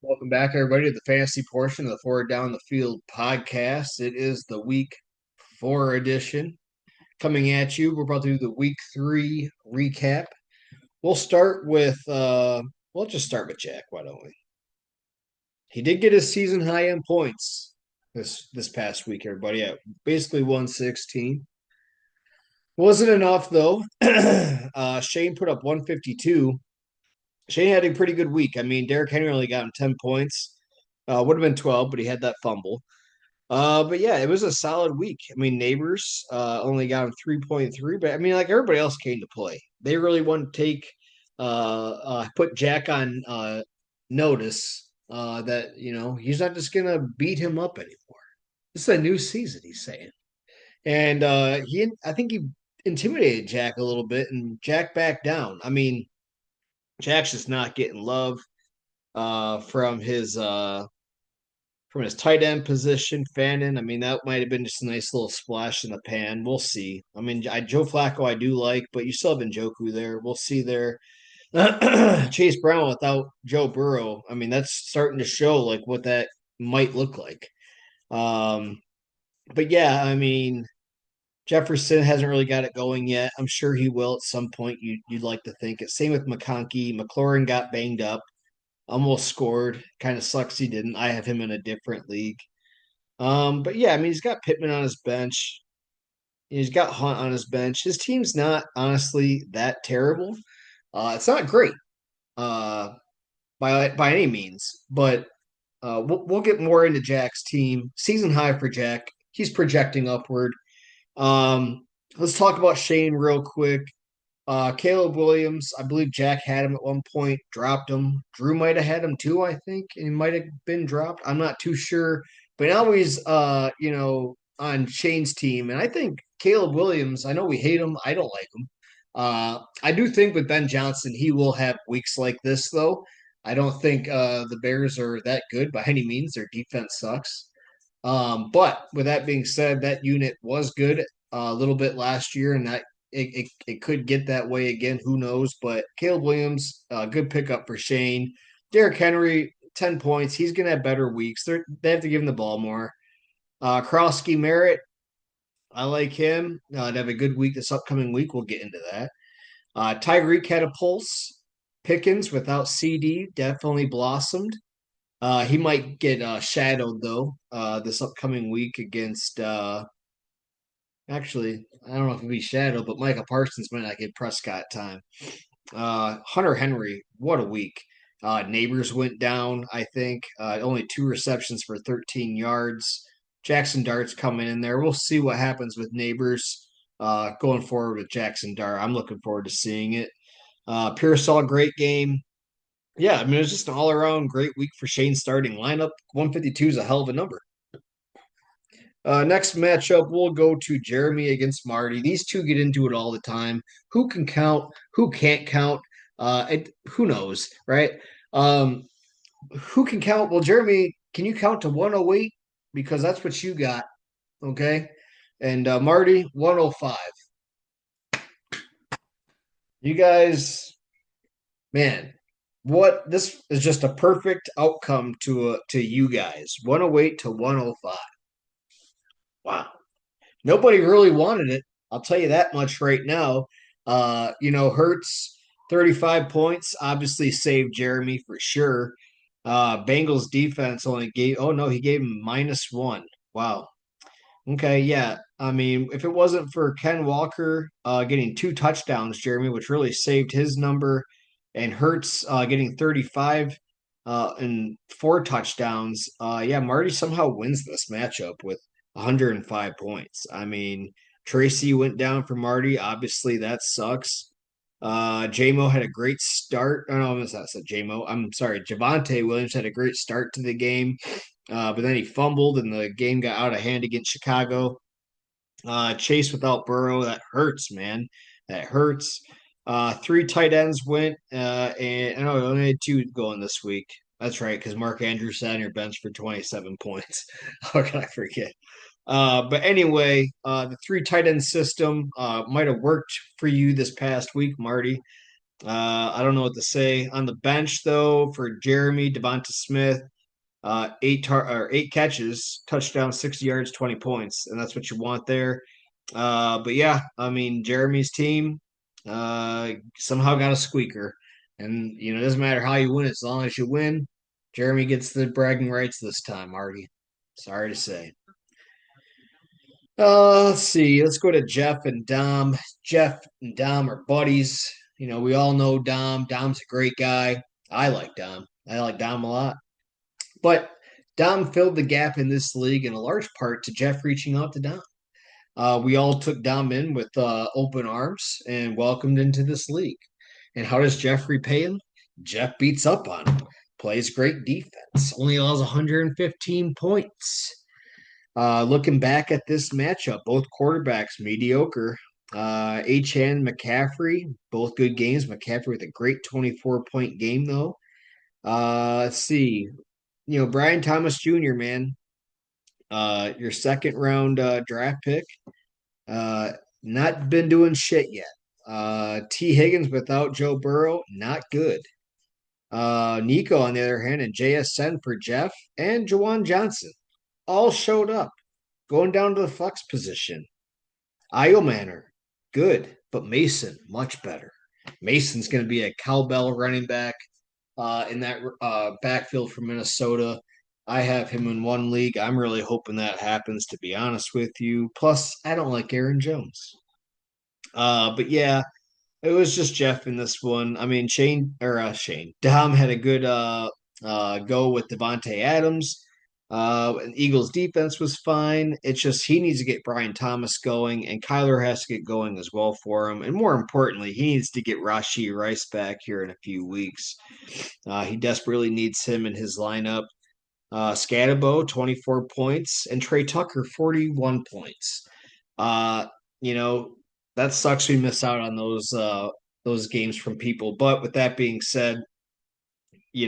Welcome back, everybody, to the fantasy portion of the Forward Down the Field podcast. It is the Week 4 edition coming at you. We're about to do the Week 3 recap. We'll start with, we'll just start with Jack. Why don't we? He did get his season high in points this past week, everybody. At basically 116. Wasn't enough though. Shane put up 152. Shane had a pretty good week. I mean, Derrick Henry only got him 10 points. Would have been 12, but he had that fumble. But yeah, it was a solid week. I mean, Neighbors only got him 3.3, but I mean, like everybody else came to play. They really want to put Jack on notice that, he's not just going to beat him up anymore. This is a new season, he's saying. And I think he intimidated Jack a little bit, and Jack backed down. I mean, Jack's just not getting love from his tight end position, Fannin. I mean, that might have been just a nice little splash in the pan. We'll see. I mean, Joe Flacco I do like, but you still have Njoku there. We'll see there. Chase Brown without Joe Burrow. I mean, that's starting to show like what that might look like. Um, but yeah, I mean, Jefferson hasn't really got it going yet. I'm sure he will at some point. You'd like to think it. Same with McConkey. McLaurin got banged up, almost scored. Kind of sucks he didn't. I have him in a different league. But yeah, I mean, he's got Pittman on his bench. He's got Hunt on his bench. His team's not honestly that terrible. It's not great uh, by any means, but we'll get more into Jack's team. Season high for Jack. He's projecting upward. Let's talk about Shane real quick. Caleb Williams, I believe Jack had him at one point, dropped him. Drew might have had him too, I think, and he might have been dropped. I'm not too sure. But now he's on Shane's team. And I think Caleb Williams, I know we hate him. I don't like him. I do think with Ben Johnson, he will have weeks like this, though. I don't think the Bears are that good by any means. Their defense sucks. But with that being said, that unit was good a little bit last year, and that it could get that way again. Who knows? But Caleb Williams, good pickup for Shane. Derrick Henry, 10 points. He's going to have better weeks. They have to give him the ball more. Krosky Merritt, I like him. To have a good week this upcoming week. We'll get into that. Tyreek had a pulse. Pickens without CD definitely blossomed. He might get shadowed though this upcoming week against. Actually, I don't know if he'll be shadowed, but Micah Parsons might not get Prescott time. Hunter Henry, what a week. Neighbors went down, I think. Only 2 receptions for 13 yards. Jackson Dart's coming in there. We'll see what happens with Neighbors going forward with Jackson Dart. I'm looking forward to seeing it. Pearsall, great game. Yeah, I mean, it was just an all around great week for Shane's starting lineup. 152 is a hell of a number. Next matchup, we'll go to Jeremy against Marty. These two get into it all the time. Who can count? Who can't count? Who knows, right? Um, who can count? Well, Jeremy, can you count to 108? Because that's what you got. Okay. And Marty, 105. You guys, man, what this is just a perfect outcome to you guys. 108 to 105. Wow. Nobody really wanted it. I'll tell you that much right now. Hurts 35 points obviously saved Jeremy for sure. Bengals defense only gave, oh no, he gave him -1. Wow. Okay, yeah. I mean, if it wasn't for Ken Walker getting 2 touchdowns, Jeremy, which really saved his number, and Hurts getting 35 and 4 touchdowns, yeah, Marty somehow wins this matchup with 105 points. I mean, Tracy went down for Marty. Obviously, that sucks. JMO had a great start. Oh, no, I said JMO. I'm sorry. Javonte Williams had a great start to the game, but then he fumbled and the game got out of hand against Chicago. Chase without Burrow, that hurts, man. That hurts. 3 tight ends went, and I know we only had 2 going this week. That's right, because Mark Andrews sat on your bench for 27 points. How can I forget? But anyway, the 3 tight end system might have worked for you this past week, Marty. I don't know what to say. On the bench though, for Jeremy, Devonta Smith, eight catches, touchdown, 60 yards, 20 points, and that's what you want there. But yeah, I mean Jeremy's team somehow got a squeaker, and it doesn't matter how you win as long as you win. Jeremy gets the bragging rights this time, Artie. Sorry to say. Let's see. Let's go to Jeff and Dom. Jeff and Dom are buddies. We all know Dom. Dom's a great guy. I like Dom. I like Dom a lot. But Dom filled the gap in this league in a large part to Jeff reaching out to Dom. We all took Dom in with open arms and welcomed into this league. And how does Jeff repay him? Jeff beats up on him, plays great defense, only allows 115 points. Looking back at this matchup, both quarterbacks mediocre. Achan McCaffrey, both good games. McCaffrey with a great 24-point game, though. Let's see. Brian Thomas Jr., man, your second round draft pick. Not been doing shit yet. T. Higgins without Joe Burrow, not good. Nico, on the other hand, and JSN for Jeff and Jawan Johnson all showed up, going down to the flex position. Io Manor, good, but Mason, much better. Mason's going to be a cowbell running back in that backfield for Minnesota. I have him in one league. I'm really hoping that happens, to be honest with you. Plus, I don't like Aaron Jones. But yeah, it was just Jeff in this one. I mean, Shane Dom had a good go with Devontae Adams. Eagles defense was fine. It's just he needs to get Brian Thomas going, and Kyler has to get going as well for him. And more importantly, he needs to get Rashee Rice back here in a few weeks. He desperately needs him in his lineup. Scatabo, 24 points, and Trey Tucker, 41 points. Uh, you know, that sucks we miss out on those games from people. But with that being said, so you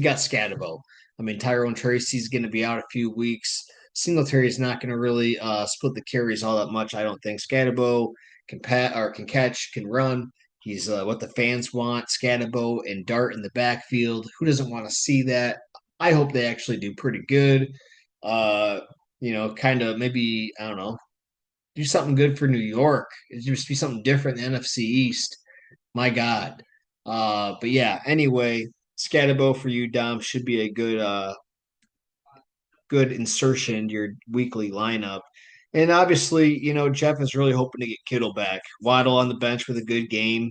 got Scatabo. I mean, Tyrone Tracy's going to be out a few weeks. Singletary is not going to really split the carries all that much. I don't think Scatabo can catch, can run. He's what the fans want. Scatabo and Dart in the backfield. Who doesn't want to see that? I hope they actually do pretty good. Uh, kind of maybe I don't know, do something good for New York. It just be something different in the NFC East. My God. But yeah, anyway, Scatabo for you, Dom, should be a good insertion into your weekly lineup. And obviously, Jeff is really hoping to get Kittle back. Waddle on the bench with a good game.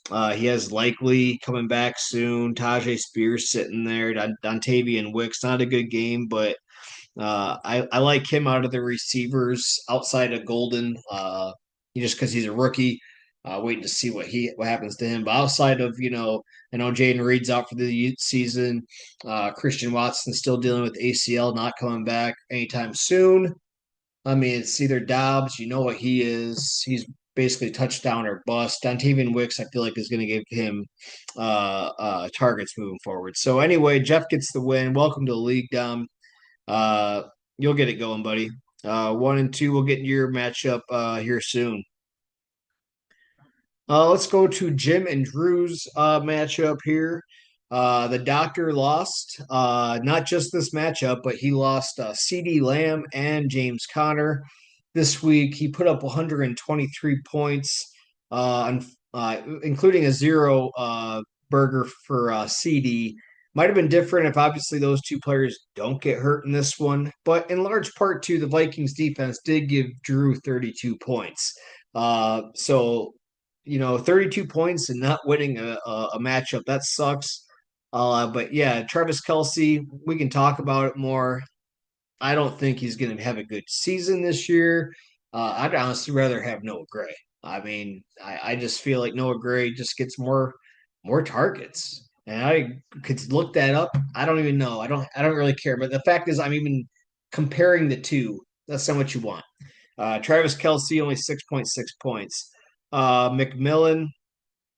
He has Likely coming back soon. Tajay Spears sitting there. Dontavian Wicks, not a good game, but I like him out of the receivers outside of Golden. Just because he's a rookie, waiting to see what happens to him. But outside of I know Jaden Reed's out for the season. Christian Watson's still dealing with ACL, not coming back anytime soon. I mean, it's either Dobbs, you know what he is. He's basically touchdown or bust. Dontavian Wicks, I feel like, is going to give him targets moving forward. So anyway, Jeff gets the win. Welcome to the league, Dom. Uh, you'll get it going, buddy. 1 and 2, we'll get your matchup here soon. Let's go to Jim and Drew's matchup here. The doctor lost not just this matchup, but he lost CD Lamb and James Conner this week. He put up 123 points, including a zero burger for CD. Might have been different if obviously those two players don't get hurt in this one, but in large part too, the Vikings defense did give Drew 32 points. So 32 points and not winning a matchup, that sucks. But yeah, Travis Kelce, we can talk about it more. I don't think he's going to have a good season this year. I'd honestly rather have Noah Gray. I mean, I just feel like Noah Gray just gets more targets, and I could look that up. I don't even know. I don't really care. But the fact is, I'm even comparing the two. That's not what you want. Travis Kelce only 6.6 points. McMillan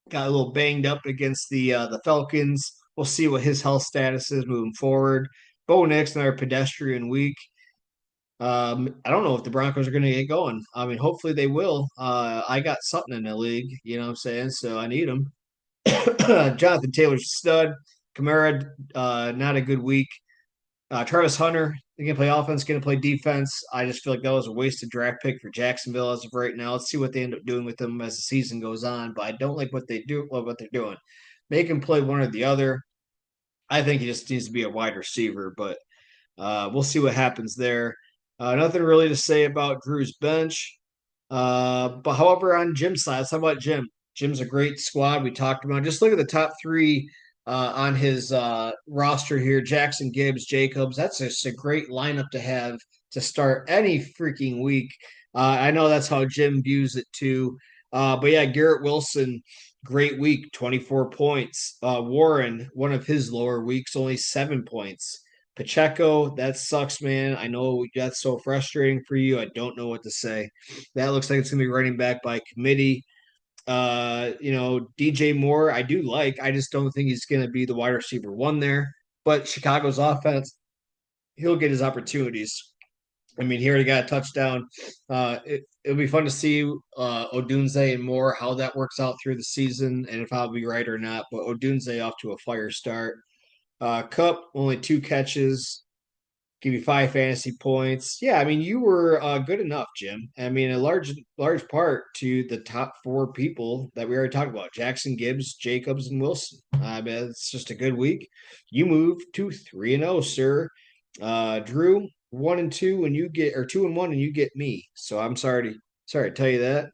got a little banged up against the Falcons. We'll see what his health status is moving forward. Bo Nix, another pedestrian week. I don't know if the Broncos are going to get going. I mean, hopefully they will. I got something in the league, you know what I'm saying? So I need them. Jonathan Taylor's a stud. Kamara, not a good week. Travis Hunter, they're going to play offense, going to play defense. I just feel like that was a wasted draft pick for Jacksonville as of right now. Let's see what they end up doing with them as the season goes on. But I don't like what they do, what they're doing. Make him play one or the other. I think he just needs to be a wide receiver, but we'll see what happens there. Nothing really to say about Drew's bench. But however, on Jim's side, let's talk about Jim. Jim's a great squad. We talked about. Just look at the top three on his roster here: Jackson, Gibbs, Jacobs. That's just a great lineup to have to start any freaking week. I know that's how Jim views it too. But yeah, Garrett Wilson, great week, 24 points. Warren, one of his lower weeks, only 7 points. Pacheco, that sucks, man. I know that's so frustrating for you. I don't know what to say. That looks like it's gonna be running back by committee. DJ Moore, I do like. I just don't think he's gonna be the wide receiver one there. But Chicago's offense, he'll get his opportunities. I mean, he already got a touchdown. It'll be fun to see Odunze and Moore how that works out through the season, and if I'll be right or not. But Odunze off to a fire start. Cup only 2 catches, give you 5 fantasy points. Yeah, I mean, you were good enough, Jim. I mean, a large part to the top four people that we already talked about: Jackson, Gibbs, Jacobs, and Wilson. I mean, it's just a good week. You move to 3-0, sir. Drew, 1-2, and you get or 2-1, and you get me. So I'm sorry to tell you that.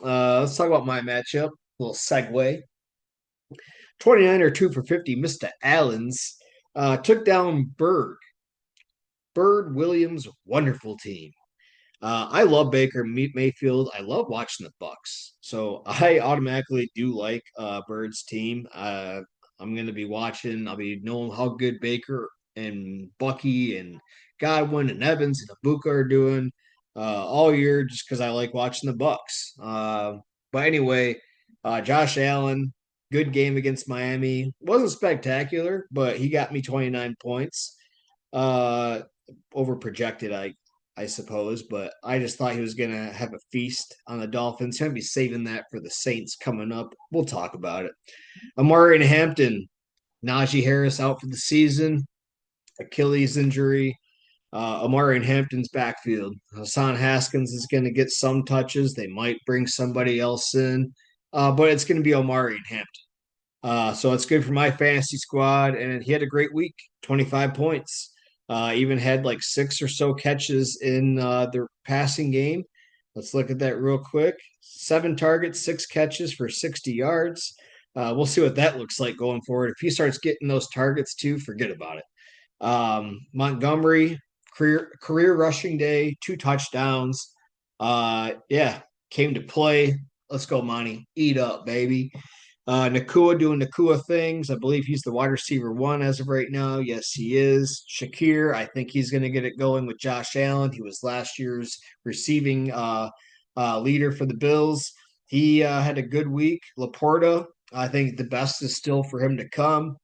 Let's talk about my matchup. A little segue. 29 or 2 for 50. Mr. Allens took down Bird Williams, wonderful team. I love Baker Mayfield. I love watching the Bucks, so I automatically do like Bird's team. I'm going to be watching. I'll be knowing how good Baker and Bucky and Godwin and Evans and Abuka are doing all year, just because I like watching the Bucks. But anyway, Josh Allen, good game against Miami. Wasn't spectacular, but he got me 29 points. Uh, Over projected, I suppose, but I just thought he was gonna have a feast on the Dolphins. He'll be saving that for the Saints coming up. We'll talk about it. Amari and Hampton, Najee Harris out for the season, Achilles injury. Amari and Hampton's backfield. Hassan Haskins is going to get some touches. They might bring somebody else in, but it's going to be Amari and Hampton. So it's good for my fantasy squad, and he had a great week, 25 points. Even had like 6 or so catches in their passing game. Let's look at that real quick. 7 targets, 6 catches for 60 yards. We'll see what that looks like going forward. If he starts getting those targets too, forget about it. Montgomery, career rushing day, 2 touchdowns. Yeah, came to play. Let's go, Monty. Eat up, baby. Nakua doing Nakua things. I believe he's the wide receiver one as of right now. Yes, he is. Shakir, I think he's going to get it going with Josh Allen. He was last year's receiving leader for the Bills. He had a good week. Laporta, I think the best is still for him to come,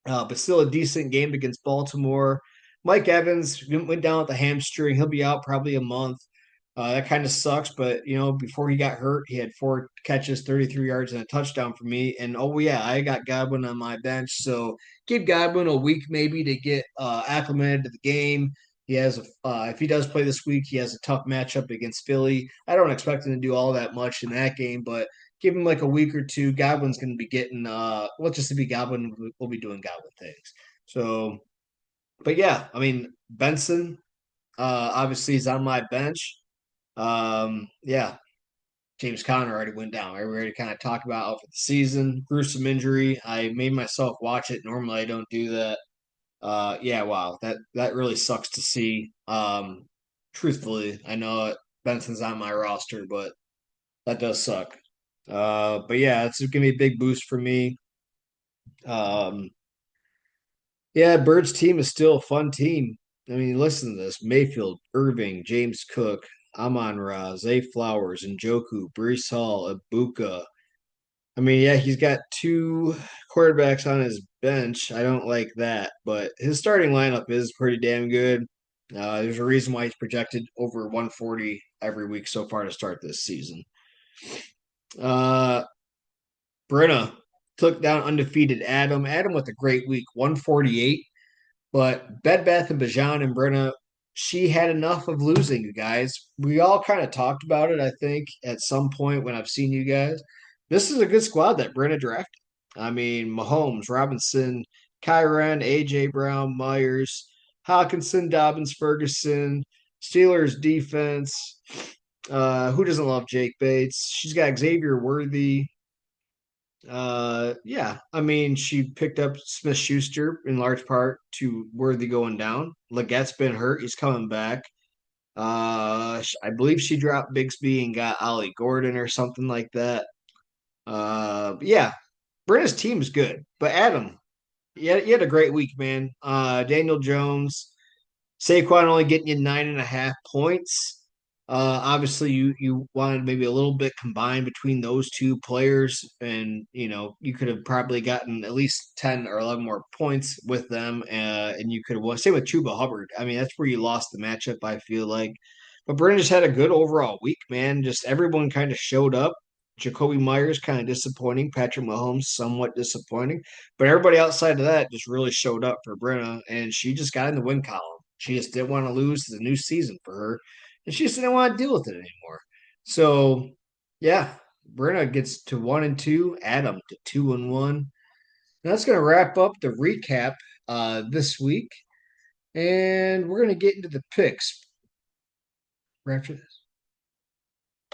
but still a decent game against Baltimore. Mike Evans went down with the hamstring. He'll be out probably a month. That kind of sucks, but before he got hurt, he had 4 catches, 33 yards, and a touchdown for me. And oh yeah, I got Godwin on my bench, so give Godwin a week maybe to get acclimated to the game. He has if he does play this week, he has a tough matchup against Philly. I don't expect him to do all that much in that game, but give him like a week or two. Godwin's going to be getting let's just be Godwin will be doing Godwin things. So, but yeah, I mean Benson obviously is on my bench. Yeah, James Conner already went down. I already kind of talked about out for the season. Gruesome injury. I made myself watch it. Normally I don't do that. Yeah, wow, that really sucks to see. Truthfully, I know Benson's on my roster, but that does suck. But yeah, it's gonna be a big boost for me. Um, yeah, Bird's team is still a fun team. I mean, listen to this: Mayfield, Irving, James Cook, Amon Ra, Zay Flowers, Njoku, Brees Hall, Ibuka. I mean, yeah, he's got 2 quarterbacks on his bench. I don't like that, but his starting lineup is pretty damn good. There's a reason why he's projected over 140 every week so far to start this season. Uh, Brenna. took down undefeated Adam. Adam with a great week, 148. But Bed Bath and Beyond and Brenna, she had enough of losing, you guys. We all kind of talked about it, I think, at some point when I've seen you guys. This is a good squad that Brenna drafted. I mean, Mahomes, Robinson, Kyron, AJ Brown, Myers, Hawkinson, Dobbins, Ferguson, Steelers defense. Who doesn't love Jake Bates? She's got Xavier Worthy. Yeah, I mean, she picked up Smith Schuster in large part to Worthy going down. Legette's been hurt; he's coming back. I believe she dropped Bigsby and got Ollie Gordon or something like that. Yeah, Brenna's team's good, but Adam, you had a great week, man. Daniel Jones, Saquon only getting you 9.5 points. Obviously, you wanted maybe a little bit combined between those two players, and you could have probably gotten at least 10 or 11 more points with them, and you could have won. Same with Chuba Hubbard. I mean, that's where you lost the matchup. I feel like, but Brennan just had a good overall week, man. Just everyone kind of showed up. Jacoby Myers kind of disappointing. Patrick Mahomes somewhat disappointing, but everybody outside of that just really showed up for Brenna, and she just got in the win column. She just didn't want to lose the new season for her, and she just didn't want to deal with it anymore. So, yeah, Brenna gets to 1-2, Adam to 2-1. And that's going to wrap up the recap this week, and we're going to get into the picks right after this.